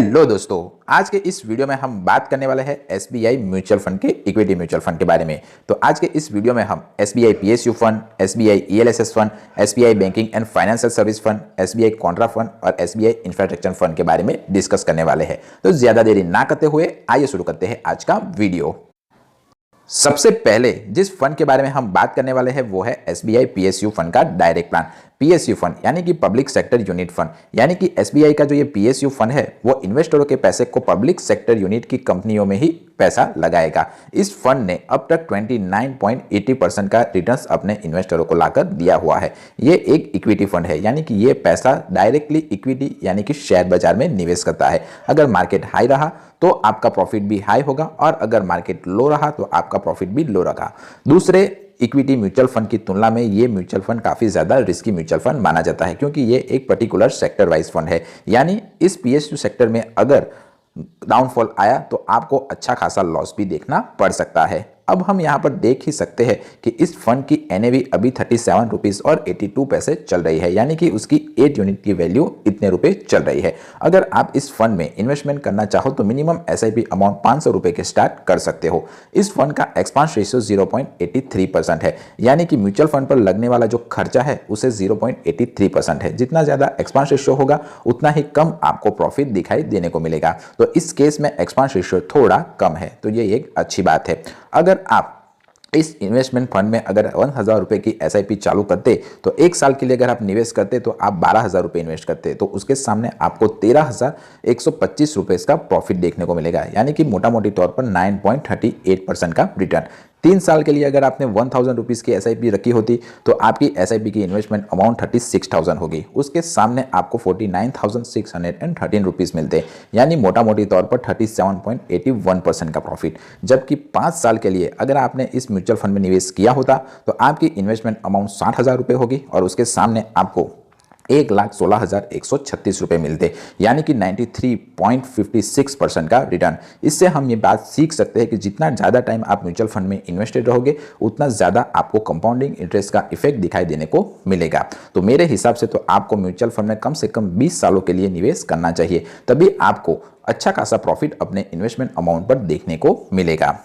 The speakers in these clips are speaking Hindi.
हेलो दोस्तों, आज के इस वीडियो में हम बात करने वाले हैं एसबीआई म्यूचुअल फंड के इक्विटी म्यूचुअल फंड के बारे में। तो आज के इस वीडियो में हम SBI PSU fund, SBI ELSS fund, SBI banking and financial service fund, SBI Contra fund और एसबीआई इंफ्रास्ट्रक्चर फंड के बारे में डिस्कस करने वाले हैं। तो ज्यादा देरी ना करते हुए आइए शुरू करते हैं आज का वीडियो। सबसे पहले जिस फंड के बारे में हम बात करने वाले हैं वो है एसबीआई पीएसयू फंड का डायरेक्ट प्लान। पीएसयू फंड यानी कि पब्लिक सेक्टर यूनिट फंड, यानी कि एसबीआई का जो ये पीएसयू फंड है वो इन्वेस्टरों के पैसे को पब्लिक सेक्टर यूनिट की कंपनियों में ही पैसा लगाएगा। इस फंड ने अब तक 29.80% का रिटर्न्स अपने इन्वेस्टरों को लाकर दिया हुआ है। ये एक इक्विटी फंड है, यानी कि ये पैसा डायरेक्टली इक्विटी यानी कि शेयर बाजार में निवेश करता है। अगर मार्केट हाई रहा तो आपका प्रॉफिट भी हाई होगा और अगर मार्केट लो रहा तो आपका प्रॉफिट भी लो रहा। दूसरे इक्विटी म्यूचुअल फंड की तुलना में ये म्यूचुअल फंड काफी ज्यादा रिस्की म्यूचुअल फंड माना जाता है, क्योंकि ये एक पर्टिकुलर सेक्टर वाइज फंड है। यानी इस पीएसयू सेक्टर में अगर डाउनफॉल आया तो आपको अच्छा खासा लॉस भी देखना पड़ सकता है। अब हम यहाँ पर देख ही सकते हैं कि इस फंड की एनएवी अभी 37 रुपीज और 82 पैसे चल रही है, यानी कि उसकी 8 यूनिट की वैल्यू इतने रुपए चल रही है। अगर आप इस फंड में इन्वेस्टमेंट करना चाहो तो मिनिमम एसआईपी अमाउंट 500 रुपए के स्टार्ट कर सकते हो। इस फंड का एक्सपांस रेशियो 0.83% है, यानी कि म्यूचुअल फंड पर लगने वाला जो खर्चा है उसे 0.83% है। जितना ज्यादा एक्सपांस रेशियो होगा उतना ही कम आपको प्रॉफिट दिखाई देने को मिलेगा। तो इस केस में एक्सपांस रेशियो थोड़ा कम है, तो ये एक अच्छी बात है। अगर आप इस इन्वेस्टमेंट फंड में अगर 1000 रुपए की एसआईपी चालू करते तो एक साल के लिए अगर आप निवेश करते तो आप 12000 रुपए इन्वेस्ट करते तो उसके सामने आपको 13125 रुपए का प्रॉफिट देखने को मिलेगा, यानी कि मोटा मोटी तौर पर 9.38% का रिटर्न। 3 साल के लिए अगर आपने 1000 रुपीज़ की एसआईपी रखी होती तो आपकी एसआईपी की इन्वेस्टमेंट अमाउंट 36,000 होगी। उसके सामने आपको 49,613 रुपीज़ मिलते, यानी मोटा मोटी तौर पर 37.81% का प्रॉफिट। जबकि 5 साल के लिए अगर आपने इस म्यूचुअल फंड में निवेश किया होता तो आपकी इन्वेस्टमेंट अमाउंट 60,000 रुपये होगी और उसके सामने आपको 1,16,136 रुपये मिलते, यानी कि 93.56% का रिटर्न। इससे हम ये बात सीख सकते हैं कि जितना ज़्यादा टाइम आप म्यूचुअल फंड में इन्वेस्टेड रहोगे उतना ज़्यादा आपको कंपाउंडिंग इंटरेस्ट का इफेक्ट दिखाई देने को मिलेगा। तो मेरे हिसाब से तो आपको म्यूचुअल फंड में कम से कम 20 सालों के लिए निवेश करना चाहिए, तभी आपको अच्छा खासा प्रॉफिट अपने इन्वेस्टमेंट अमाउंट पर देखने को मिलेगा।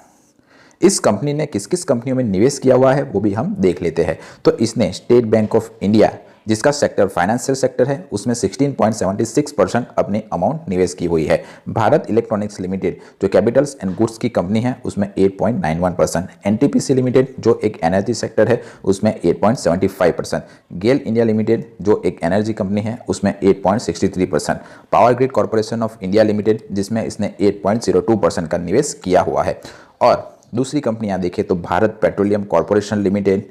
इस कंपनी ने किस किस कंपनियों में निवेश किया हुआ है वो भी हम देख लेते हैं। तो इसने स्टेट बैंक ऑफ इंडिया, जिसका सेक्टर फाइनेंशियल सेक्टर है, उसमें 16.76% अपनी अमाउंट निवेश की हुई है। भारत इलेक्ट्रॉनिक्स लिमिटेड जो कैपिटल्स एंड गुड्स की कंपनी है उसमें 8.91%, एनटीपीसी लिमिटेड जो एक एनर्जी सेक्टर है उसमें 8.75%, गेल इंडिया लिमिटेड जो एक एनर्जी कंपनी है उसमें 8.63%, power grid corporation of India limited जिसमें इसने 8.02% का निवेश किया हुआ है। और दूसरी कंपनियां देखें तो Bharat petroleum corporation limited,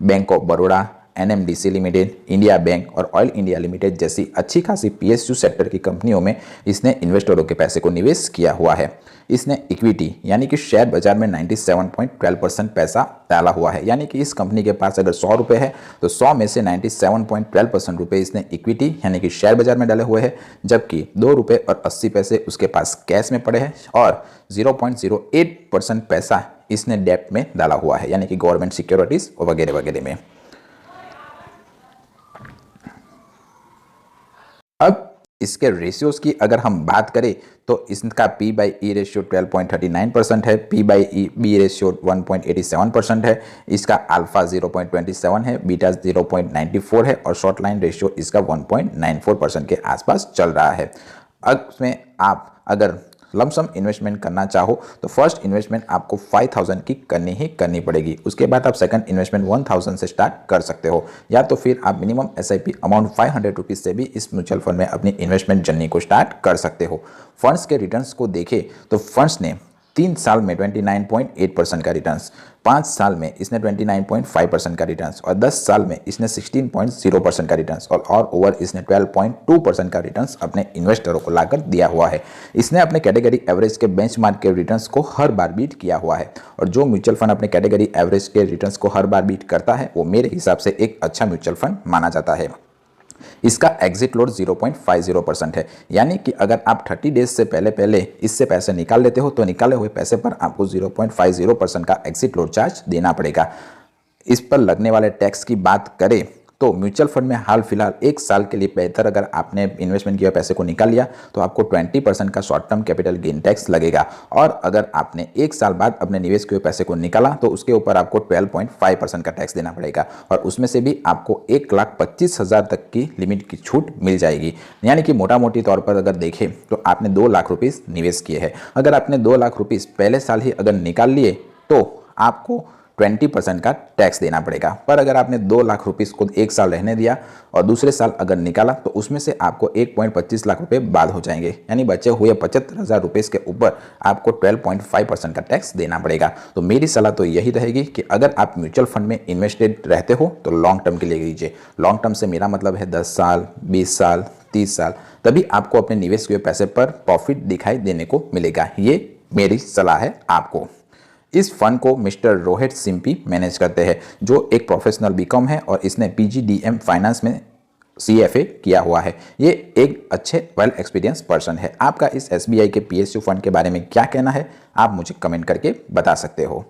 bank of Baroda, NMDC limited, India bank और ऑयल इंडिया लिमिटेड जैसी अच्छी खासी पीएसयू सेक्टर की कंपनियों में इसने इन्वेस्टरों के पैसे को निवेश किया हुआ है। इसने इक्विटी यानी कि शेयर बाजार में 97.12% पैसा डाला हुआ है, यानी कि इस कंपनी के पास अगर 100 रुपये है तो 100 में से 97.12% रुपये इसने इक्विटी यानी कि शेयर बाजार में डाले हुए हैं, जबकि 2 रुपये और 80 पैसे उसके पास कैश में पड़े हैं और 0.08% पैसा इसने डेब्ट में डाला हुआ है, यानी कि गवर्नमेंट सिक्योरिटीज वगैरह वगैरह में। अब इसके रेशियोज की अगर हम बात करें तो इसका P बाई E रेशियो 12.39% है, P बाई B रेशियो 1.87% है, इसका अल्फा 0.27 है, बीटा 0.94 है और शॉर्ट लाइन रेशियो इसका 1.94% के आसपास चल रहा है। अब इसमें आप अगर लमसम इन्वेस्टमेंट करना चाहो तो फर्स्ट इन्वेस्टमेंट आपको 5000 की करनी पड़ेगी। उसके बाद आप सेकंड इन्वेस्टमेंट 1000 से स्टार्ट कर सकते हो, या तो फिर आप मिनिमम एसआईपी अमाउंट 500 रुपीज़ से भी इस म्यूचुअल फंड में अपनी इन्वेस्टमेंट जर्नी को स्टार्ट कर सकते हो। फंड्स के रिटर्न्स को देखें तो फंड्स ने 3 साल में 29.8% का रिटर्न्स, 5 साल में इसने 29.5% का रिटर्न्स और 10 साल में इसने 16.0% का रिटर्न्स और ओवर इसने 12.2% का रिटर्न्स अपने इन्वेस्टरों को लाकर दिया हुआ है। इसने अपने कैटेगरी एवरेज के बेंचमार्क के रिटर्न्स को हर बार बीट किया हुआ है, और जो म्यूचुअल फंड अपने कैटेगरी एवरेज के रिटर्न्स को हर बार बीट करता है वो मेरे हिसाब से एक अच्छा म्यूचुअल फंड माना जाता है। इसका एग्जिट लोड 0.50% है, यानी कि अगर आप 30 डेज से पहले इससे पैसे निकाल लेते हो तो निकाले हुए पैसे पर आपको 0.50% का एग्जिट लोड चार्ज देना पड़ेगा। इस पर लगने वाले टैक्स की बात करें तो म्यूचुअल फंड में हाल फिलहाल एक साल के लिए बेहतर अगर आपने इन्वेस्टमेंट किया पैसे को निकाल लिया तो आपको 20% का short term capital gain tax लगेगा, और अगर आपने एक साल बाद अपने निवेश किए पैसे को निकाला तो उसके ऊपर आपको 12.5% का टैक्स देना पड़ेगा, और उसमें से भी आपको 1,25,000 तक की लिमिट की छूट मिल जाएगी। यानी कि मोटा मोटी तौर पर अगर देखें तो आपने 2 लाख रुपीस निवेश किए हैं, अगर आपने 2 लाख रुपीस पहले साल ही अगर निकाल लिए तो आपको 20% का टैक्स देना पड़ेगा। पर अगर आपने 2 लाख रुपीस को एक साल रहने दिया और दूसरे साल अगर निकाला तो उसमें से आपको 1.25 लाख रुपए बाद हो जाएंगे, यानी बचे हुए 75,000 रुपये के ऊपर आपको 12.5% का टैक्स देना पड़ेगा। तो मेरी सलाह तो यही रहेगी कि अगर आप म्यूचुअल फंड में इन्वेस्टेड रहते हो तो लॉन्ग टर्म के लिए लीजिए। लॉन्ग टर्म से मेरा मतलब है 10 साल, 20 साल, 30 साल, तभी आपको अपने निवेश किए पैसे पर प्रॉफिट दिखाई देने को मिलेगा। ये मेरी सलाह है आपको। इस फंड को मिस्टर रोहित सिंपी मैनेज करते हैं, जो एक प्रोफेशनल बीकॉम है और इसने पीजीडीएम फाइनेंस में सीएफए किया हुआ है। ये एक अच्छे वेल एक्सपीरियंस पर्सन है। आपका इस एसबीआई के पीएसयू फंड के बारे में क्या कहना है, आप मुझे कमेंट करके बता सकते हो।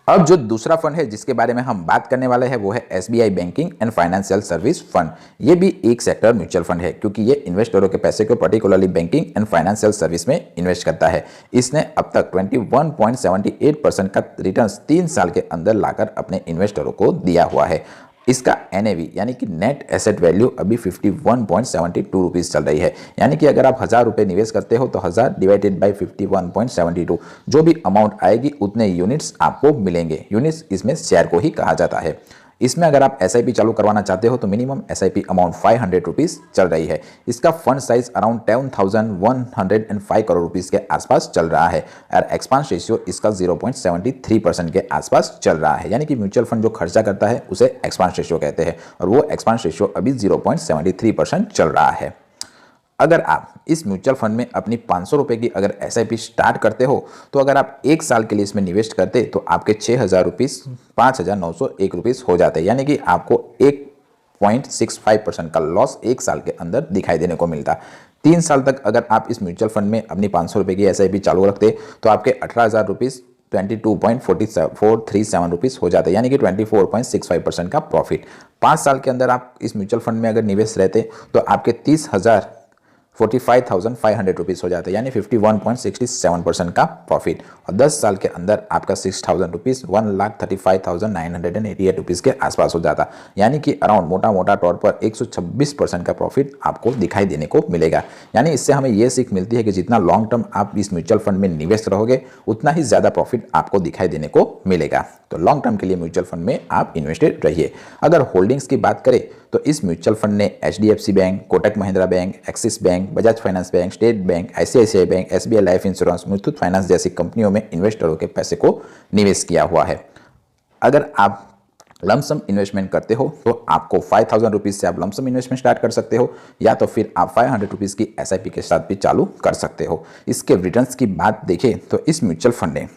अब जो दूसरा फंड है जिसके बारे में हम बात करने वाले हैं वो है SBI banking and financial service fund. ये भी एक सेक्टर म्यूचुअल फंड है, क्योंकि ये इन्वेस्टरों के पैसे को particularly banking and financial service में इन्वेस्ट करता है। इसने अब तक 21.78% का रिटर्न 3 साल के अंदर लाकर अपने इन्वेस्टरों को दिया हुआ है। इसका एनएवी यानी कि नेट एसेट वैल्यू अभी 51.72 रुपीज़ चल रही है, यानी कि अगर आप 1000 रुपये निवेश करते हो तो 1000 डिवाइडेड बाई 51.72, जो भी अमाउंट आएगी उतने यूनिट्स आपको मिलेंगे। यूनिट्स इसमें शेयर को ही कहा जाता है। इसमें अगर आप एसआईपी चालू करवाना चाहते हो तो मिनिमम एसआईपी अमाउंट 500 रुपीज़ चल रही है। इसका fund size around 10,105 crore rupees के आसपास चल रहा है, और एक्सपांस रेशियो इसका 0.73% के आसपास चल रहा है। यानी कि म्यूचुअल फंड जो खर्चा करता है उसे एक्सपांस रेशियो कहते हैं, और वो एक्सपांस रेशियो अभी 0.73% चल रहा है। अगर आप इस म्यूचुअल फंड में अपनी 500 रुपये की अगर एसआईपी स्टार्ट करते हो तो अगर आप एक साल के लिए इसमें निवेश करते तो आपके 6,000 रुपीज़ 5,901 रुपीज़ हो जाते, यानी कि आपको 1.65% का लॉस एक साल के अंदर दिखाई देने को मिलता। 3 साल तक अगर आप इस म्यूचुअल फंड में अपनी 500 रुपये की एसआईपी चालू रखते तो आपके 18,000 रुपीज़ 22.437 रुपीज़ हो जाते, यानी कि 24.65% का प्रॉफिट। 5 साल के अंदर आप इस म्यूचुअल फंड में अगर निवेश रहते तो आपके 45,500 रुपीज़ हो जाते, यानी 51.67% का प्रॉफिट। और 10 साल के अंदर आपका 6,000 रुपीज़ 1,35,988 रुपीज़ के आसपास हो जाता, यानी कि अराउंड मोटा तौर पर 126% का प्रॉफिट आपको दिखाई देने को मिलेगा। यानी इससे हमें यह सीख मिलती है कि जितना लॉन्ग टर्म आप इस म्यूचुअल फंड में निवेश रहोगे उतना ही ज़्यादा प्रॉफिट आपको दिखाई देने को मिलेगा। तो लॉन्ग टर्म के लिए म्यूचुअल फंड में आप इन्वेस्टेड रहिए। अगर होल्डिंग्स की बात करें तो इस म्यूचुअल फंड ने HDFC bank, Kotak Mahindra bank, axis bank, Bajaj finance bank, state bank, ICICI bank, SBI life insurance, Muthoot finance जैसी कंपनियों में इन्वेस्टरों के पैसे को निवेश किया हुआ है। अगर आप लमसम इन्वेस्टमेंट करते हो तो आपको 5,000 रुपीज़ से आप लमसम इन्वेस्टमेंट स्टार्ट कर सकते हो, या तो फिर आप 500 रुपीज़ की एसआईपी के साथ भी चालू कर सकते हो। इसके रिटर्न्स की बात देखें तो इस म्यूचुअल फंड ने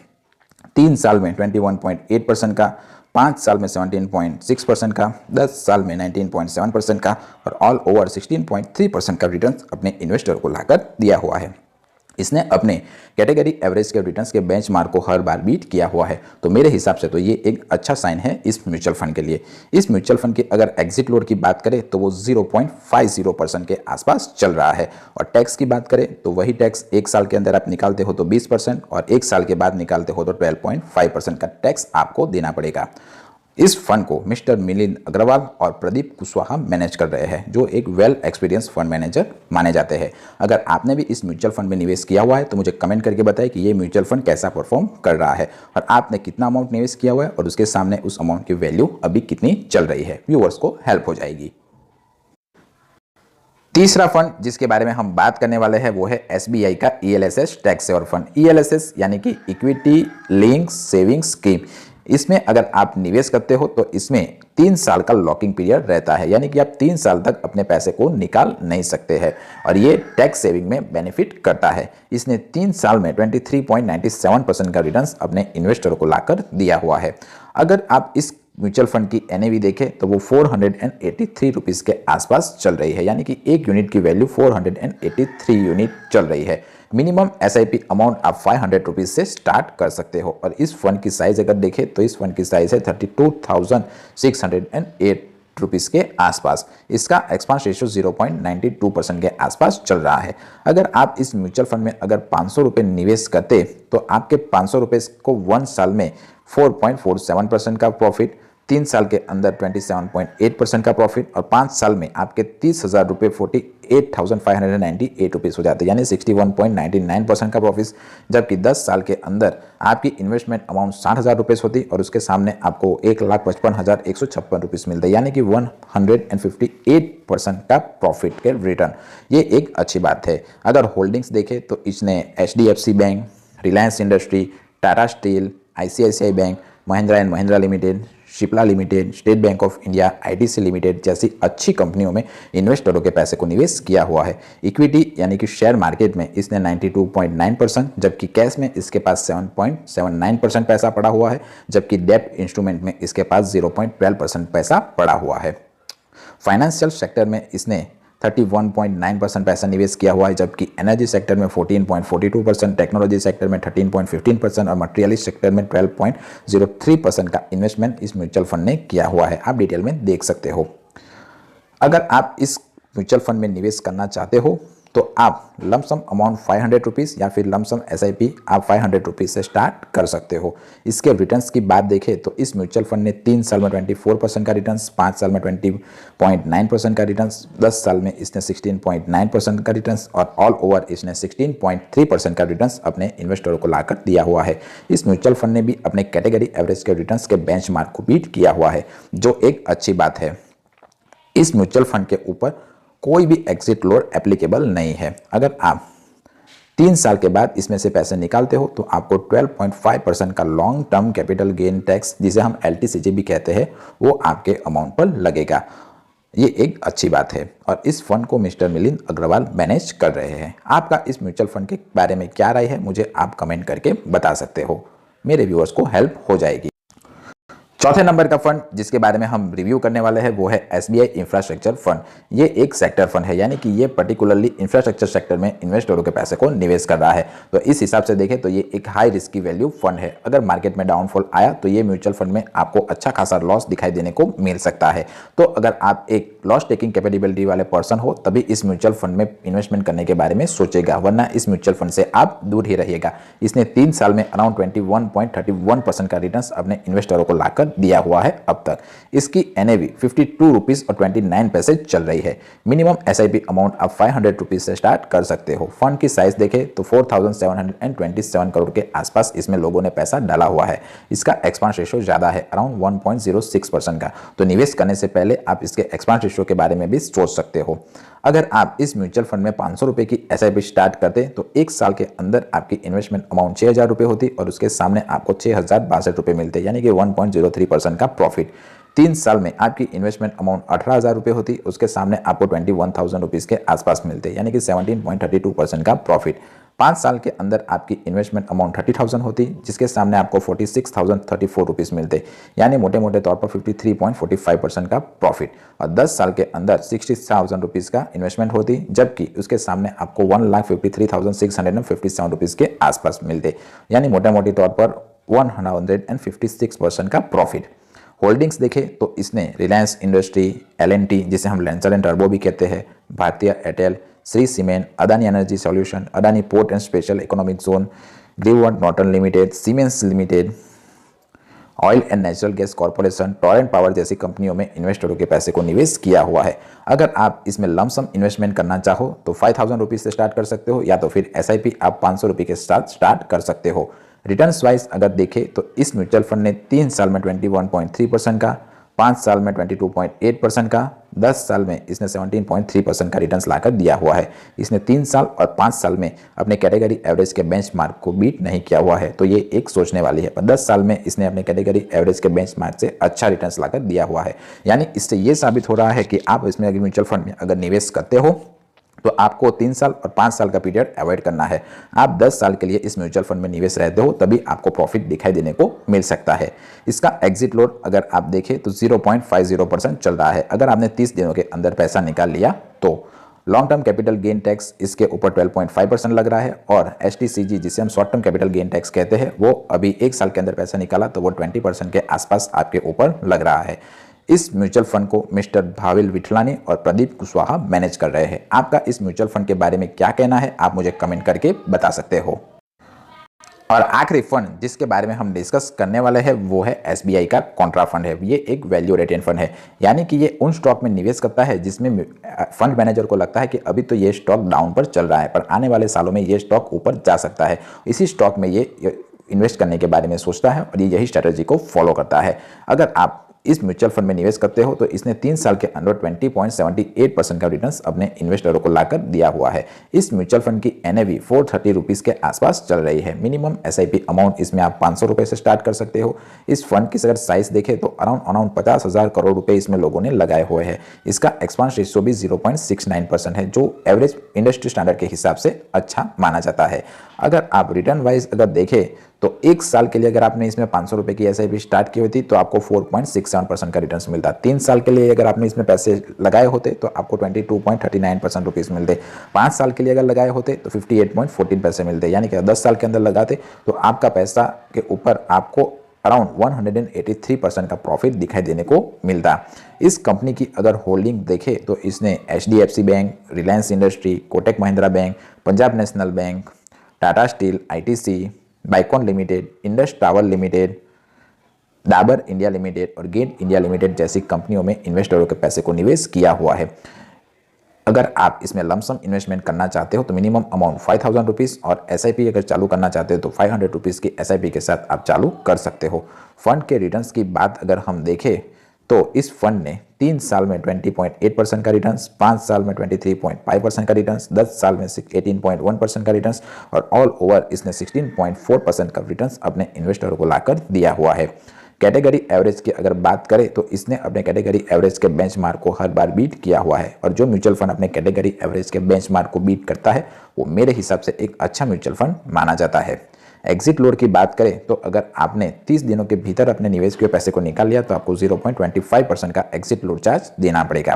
3 साल में 21.8% का, 5 साल में 17.6% का, 10 साल में 19.7% का और ऑल ओवर 16.3% का रिटर्न अपने इन्वेस्टर को लाकर दिया हुआ है। इसने अपने कैटेगरी एवरेज के रिटर्न्स के बेंचमार्क को हर बार बीट किया हुआ है। तो मेरे हिसाब से तो ये एक अच्छा साइन है इस म्यूचुअल फंड के लिए। इस म्यूचुअल फंड की अगर एग्जिट लोड की बात करें तो वो 0.50% के आसपास चल रहा है, और टैक्स की बात करें तो वही टैक्स एक साल के अंदर आप निकालते हो तो 20% और एक साल के बाद निकालते हो तो 12.5% का टैक्स आपको देना पड़ेगा। इस फंड को मिस्टर मिलिंद अग्रवाल और प्रदीप कुशवाहा मैनेज कर रहे हैं, जो एक वेल एक्सपीरियंस फंड मैनेजर माने जाते हैं। अगर आपने भी इस म्यूचुअल फंड में निवेश किया हुआ है तो मुझे कमेंट करके बताएं कि ये म्यूचुअल फंड कैसा परफॉर्म कर रहा है और आपने कितना अमाउंट निवेश किया हुआ है और उसके सामने उस अमाउंट की वैल्यू अभी कितनी चल रही है। व्यूअर्स को हेल्प हो जाएगी। तीसरा फंड जिसके बारे में हम बात करने वाले हैं वो है एसबीआई का ELSS tax saver fund. ELSS यानी कि इक्विटी लिंक सेविंग स्कीम। इसमें अगर आप निवेश करते हो तो इसमें 3 साल का लॉकिंग पीरियड रहता है, यानी कि आप 3 साल तक अपने पैसे को निकाल नहीं सकते हैं, और ये टैक्स सेविंग में बेनिफिट करता है। इसने 3 साल में 23.97% का रिटर्न्स अपने इन्वेस्टर को लाकर दिया हुआ है। अगर आप इस म्यूचुअल फंड की एनएवी देखें तो वो 483 रुपीज़ के आसपास चल रही है, यानी कि एक यूनिट की वैल्यू 483 यूनिट चल रही है। मिनिमम एसआईपी अमाउंट आप 500 रुपीज़ से स्टार्ट कर सकते हो और इस फंड की साइज़ अगर देखें तो इस फंड की साइज़ है 32,608 रुपीज़ के आसपास। इसका एक्सपांस रेशियो 0.92% के आसपास चल रहा है। अगर आप इस म्यूचुअल फंड में अगर 500 रुपये निवेश करते तो आपके 500 रुपये को 1 साल में 4.47% का प्रॉफिट, 3 साल के अंदर 27.8% का प्रॉफिट और 5 साल में आपके 30,000 रुपये 48,598 रुपीज़ हो जाते हैं, यानी 61.99% का प्रॉफिट। जबकि 10 साल के अंदर आपकी इन्वेस्टमेंट अमाउंट 60,000 रुपये होती और उसके सामने आपको 1,55,156 रुपीज़ मिलते, यानी कि 158% का प्रॉफिट के रिटर्न। ये एक अच्छी बात है। अगर होल्डिंग्स देखें तो इसने HDFC bank, Reliance industry, Tata steel, ICICI bank, Mahindra and Mahindra limited, Cipla limited, State Bank of India, ITC limited जैसी अच्छी कंपनियों में इन्वेस्टरों के पैसे को निवेश किया हुआ है। इक्विटी यानी कि शेयर मार्केट में इसने 92.9%, जबकि कैश में इसके पास 7.79% पैसा पड़ा हुआ है, जबकि डेब्ट इंस्ट्रूमेंट में इसके पास 0.12% पैसा पड़ा हुआ है। फाइनेंशियल सेक्टर में इसने 31.9% पैसा निवेश किया हुआ है, जबकि एनर्जी सेक्टर में 14.42%, टेक्नोलॉजी सेक्टर में 13.15% और मटेरियल सेक्टर में 12.03% का इन्वेस्टमेंट इस म्यूचुअल फंड ने किया हुआ है। आप डिटेल में देख सकते हो। अगर आप इस म्यूचुअल फंड में निवेश करना चाहते हो तो आप लमसम अमाउंट 500 रुपीज़ या फिर लमसम एसआईपी आप 500 रुपीज़ से स्टार्ट कर सकते हो। इसके रिटर्न्स की बात देखें तो इस म्यूचुअल फंड ने 3 साल में 24% का रिटर्न्स, 5 साल में 20.9% का रिटर्न्स, 10 साल में इसने 16.9% का रिटर्न्स और ऑल ओवर इसने 16.3% का रिटर्न्स अपने इन्वेस्टरों को लाकर दिया हुआ है। इस म्यूचुअल फंड ने भी अपने कैटेगरी एवरेज के रिटर्न्स के बेंचमार्क को बीट किया हुआ है, जो एक अच्छी बात है। इस म्यूचुअल फंड के ऊपर कोई भी एग्जिट लोड एप्लीकेबल नहीं है। अगर आप 3 साल के बाद इसमें से पैसे निकालते हो तो आपको 12.5% का long term capital gain tax, जिसे हम LTCG भी कहते हैं, वो आपके अमाउंट पर लगेगा। ये एक अच्छी बात है और इस फंड को मिस्टर मिलिंद अग्रवाल मैनेज कर रहे हैं। आपका इस म्यूचुअल फंड के बारे में क्या राय है, मुझे आप कमेंट करके बता सकते हो। मेरे व्यूअर्स को हेल्प हो जाएगी। चौथे नंबर का फंड जिसके बारे में हम रिव्यू करने वाले हैं वो है SBI इंफ्रास्ट्रक्चर फंड। ये एक सेक्टर फंड है, यानी कि ये पर्टिकुलरली इंफ्रास्ट्रक्चर सेक्टर में इन्वेस्टरों के पैसे को निवेश कर रहा है। तो इस हिसाब से देखें तो ये एक हाई रिस्क की वैल्यू फंड है। अगर मार्केट में डाउनफॉल आया तो ये म्यूचुअल फंड में आपको अच्छा खासा लॉस दिखाई देने को मिल सकता है। तो अगर आप एक लॉस टेकिंग कैपेबिलिटी वाले पर्सन हो तभी इस म्यूचुअल फंड में इन्वेस्टमेंट करने के बारे में सोचेगा, वरना इस म्यूचुअल फंड से आप दूर ही रहिएगा। इसने 3 साल में अराउंड 21.31% का रिटर्न अपने इन्वेस्टरों को लाकर दिया हुआ है। अब तक इसकी NAV 52 रुपीज़ और 29 पैसे चल रही है। मिनिमम SIP अमाउंट आप 500 रुपीज़ से स्टार्ट कर सकते हो। फंड की साइज देखें तो 4,727 करोड़ के आसपास इसमें लोगों ने पैसा डाला हुआ है। इसका एक्सपांस रेशियो ज़्यादा है, अराउंड 1.06% का। तो निवेश करने से पहले आप इसके एक्सपांस रेशियो के बारे में भी सोच सकते हो। अगर आप इस म्यूचुअल फंड में 500 रुपये की SIP स्टार्ट करते तो 1 साल के अंदर आपकी इन्वेस्टमेंट अमाउंट 6,000 रुपये होती और उसके सामने आपको 6,062 रुपये मिलते, यानी कि 1.03% का प्रॉफिट। 3 साल में आपकी इन्वेस्टमेंट अमाउंट 18,000 रुपये होती, उसके सामने आपको 21,000 रुपीज़ के आसपास मिलते, यानी कि 17.32% का प्रॉफिट। 5 साल के अंदर आपकी इन्वेस्टमेंट अमाउंट 30,000 होती, जिसके सामने आपको 46,034 रुपीज़ मिलते, यानी मोटे मोटे तौर पर 53.45% का प्रॉफिट। और 10 साल के अंदर 60,000 रुपीज़ का इन्वेस्टमेंट होती, जबकि उसके सामने आपको 1,53,657 रुपीज़ के आसपास मिलते, यानी मोटे मोटे तौर पर 156% का प्रॉफिट। होल्डिंग्स देखें तो इसने रिलायंस इंडस्ट्री, L&T जिसे हम लेंसर एंड टर्बो भी कहते हैं, भारतीय Airtel, Shree cement, Adani energy solution, Adani port and special economic zone, ग्रीववुड Norton limited, Siemens limited, oil and natural gas corporation, Torrent power जैसी कंपनियों में इन्वेस्टरों के पैसे को निवेश किया हुआ है। अगर आप इसमें लमसम इन्वेस्टमेंट करना चाहो तो 5,000 रुपीज़ से स्टार्ट कर सकते हो, या तो फिर SIP आप 500 रुपये के साथ स्टार्ट कर सकते हो। रिटर्न्स वाइज अगर देखें तो इस म्यूचुअल फंड ने 3 साल में 21.3% का, 5 साल में 22.8% का, 10 साल में इसने 17.3% का रिटर्न्स लाकर दिया हुआ है। इसने 3 साल और 5 साल में अपने कैटेगरी एवरेज के बेंचमार्क को बीट नहीं किया हुआ है, तो ये एक सोचने वाली है। पर 10 साल में इसने अपने कैटेगरी एवरेज के बेंचमार्क से अच्छा रिटर्न्स लाकर दिया हुआ है। यानी इससे ये साबित हो रहा है कि आप इसमें अगर म्यूचुअल फंड में अगर निवेश करते हो तो आपको 3 साल और 5 साल का पीरियड अवॉइड करना है। आप 10 साल के लिए इस म्यूचुअल फंड में निवेश रहते हो तभी आपको प्रॉफिट दिखाई देने को मिल सकता है। इसका एग्जिट लोड अगर आप देखें तो 0.50% चल रहा है। अगर आपने 30 दिनों के अंदर पैसा निकाल लिया तो long term capital gain tax इसके ऊपर 12.5% लग रहा है और HTCG जिसे हम short term capital gain tax कहते हैं वो अभी 1 साल के अंदर पैसा निकाला तो वो 20% के आसपास आपके ऊपर लग रहा है। इस म्यूचुअल फंड को मिस्टर भाविल विठलानी और प्रदीप कुशवाहा मैनेज कर रहे हैं। आपका इस म्यूचुअल फंड के बारे में क्या कहना है आप मुझे कमेंट करके बता सकते हो। और आखिरी फंड जिसके बारे में हम डिस्कस करने वाले हैं वो है SBI का कॉन्ट्रा फंड है। ये एक वैल्यू रिटेन फंड है, यानी कि ये उन स्टॉक में निवेश करता है जिसमें फंड मैनेजर को लगता है कि अभी तो ये स्टॉक डाउन पर चल रहा है पर आने वाले सालों में ये स्टॉक ऊपर जा सकता है। इसी स्टॉक में ये इन्वेस्ट करने के बारे में सोचता है और ये यही स्ट्रेटजी को फॉलो करता है। अगर आप इस म्यूचुअल फंड में निवेश करते हो तो इसने 3 साल के अंदर 20.78% का रिटर्न्स अपने इन्वेस्टरों को लाकर दिया हुआ है। इस म्यूचुअल फंड की NAV 430 रुपीज़ के आसपास चल रही है। मिनिमम SIP अमाउंट इसमें आप 500 रुपये से स्टार्ट कर सकते हो। इस फंड की अगर साइज देखें तो अराउंड 50,000 करोड़ रुपए इसमें लोगों ने लगाए हुए हैं। इसका एक्सपांस रेशियो भी 0.69% है जो एवरेज इंडस्ट्री स्टैंडर्ड के हिसाब से अच्छा माना जाता है। अगर आप रिटर्न वाइज अगर देखें तो 1 साल के लिए अगर आपने इसमें 500 रुपये की SIP स्टार्ट की होती तो आपको 4.67% का रिटर्न मिलता। 3 साल के लिए अगर आपने इसमें पैसे लगाए होते तो आपको 22.39% रुपीज़ मिलते। 5 साल के लिए अगर लगाए होते तो 58.14 पैसे मिलते, यानी कि 10 साल के अंदर लगाते तो आपका पैसा के ऊपर आपको अराउंड 183% का प्रॉफिट दिखाई देने को मिलता। इस कंपनी की अगर होल्डिंग देखें तो इसने HDFC bank, Reliance industry, Kotak Mahindra bank, Punjab national bank, Tata steel, ITC, Biocon limited, Indus tower limited, Dabur India limited और गेट इंडिया लिमिटेड जैसी कंपनियों में इन्वेस्टरों के पैसे को निवेश किया हुआ है। अगर आप इसमें लमसम इन्वेस्टमेंट करना चाहते हो तो मिनिमम अमाउंट 5,000 रुपीज़ और SIP अगर चालू करना चाहते हो तो 500 रुपीज़ की SIP के साथ आप चालू कर सकते हो। फंड के रिटर्न्स की बात अगर हम देखें तो इस फंड ने 3 साल में 20.8% का रिटर्न्स, 5 साल में 23.5% का रिटर्न्स, 10 साल में 18.1% का रिटर्न्स और ऑल ओवर इसने 16.4% का रिटर्न्स अपने इन्वेस्टरों को लाकर दिया हुआ है। कैटेगरी एवरेज की अगर बात करें तो इसने अपने कैटेगरी एवरेज के बेंचमार्क को हर बार बीट किया हुआ है और जो म्यूचुअल फंड अपने कैटेगरी एवरेज के बेंचमार्क को बीट करता है वो मेरे हिसाब से एक अच्छा म्यूचुअल फंड माना जाता है। एग्जिट लोड की बात करें तो अगर आपने 30 दिनों के भीतर अपने निवेश के पैसे को निकाल लिया तो आपको 0.25% का एग्जिट लोड चार्ज देना पड़ेगा।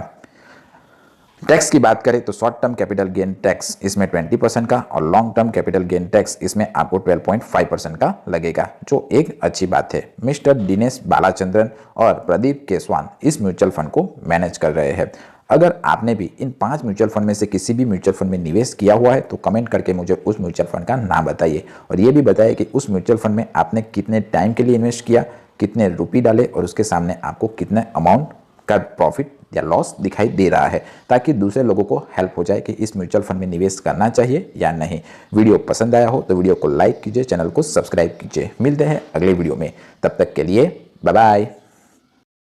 टैक्स की बात करें तो short term capital gain tax इसमें 20% का और long term capital gain tax इसमें आपको 12.5% का लगेगा, जो एक अच्छी बात है। मिस्टर दिनेश बालाचंद्रन और प्रदीप केसवान इस म्यूचुअल फंड को मैनेज कर रहे हैं। अगर आपने भी इन 5 म्यूचुअल फंड में से किसी भी म्यूचुअल फंड में निवेश किया हुआ है तो कमेंट करके मुझे उस म्यूचुअल फंड का नाम बताइए और ये भी बताइए कि उस म्यूचुअल फंड में आपने कितने टाइम के लिए इन्वेस्ट किया, कितने रुपये डाले और उसके सामने आपको कितने अमाउंट का प्रॉफिट या लॉस दिखाई दे रहा है, ताकि दूसरे लोगों को हेल्प हो जाए कि इस म्यूचुअल फंड में निवेश करना चाहिए या नहीं। वीडियो पसंद आया हो तो वीडियो को लाइक कीजिए, चैनल को सब्सक्राइब कीजिए। मिलते हैं अगले वीडियो में, तब तक के लिए बाय बाय।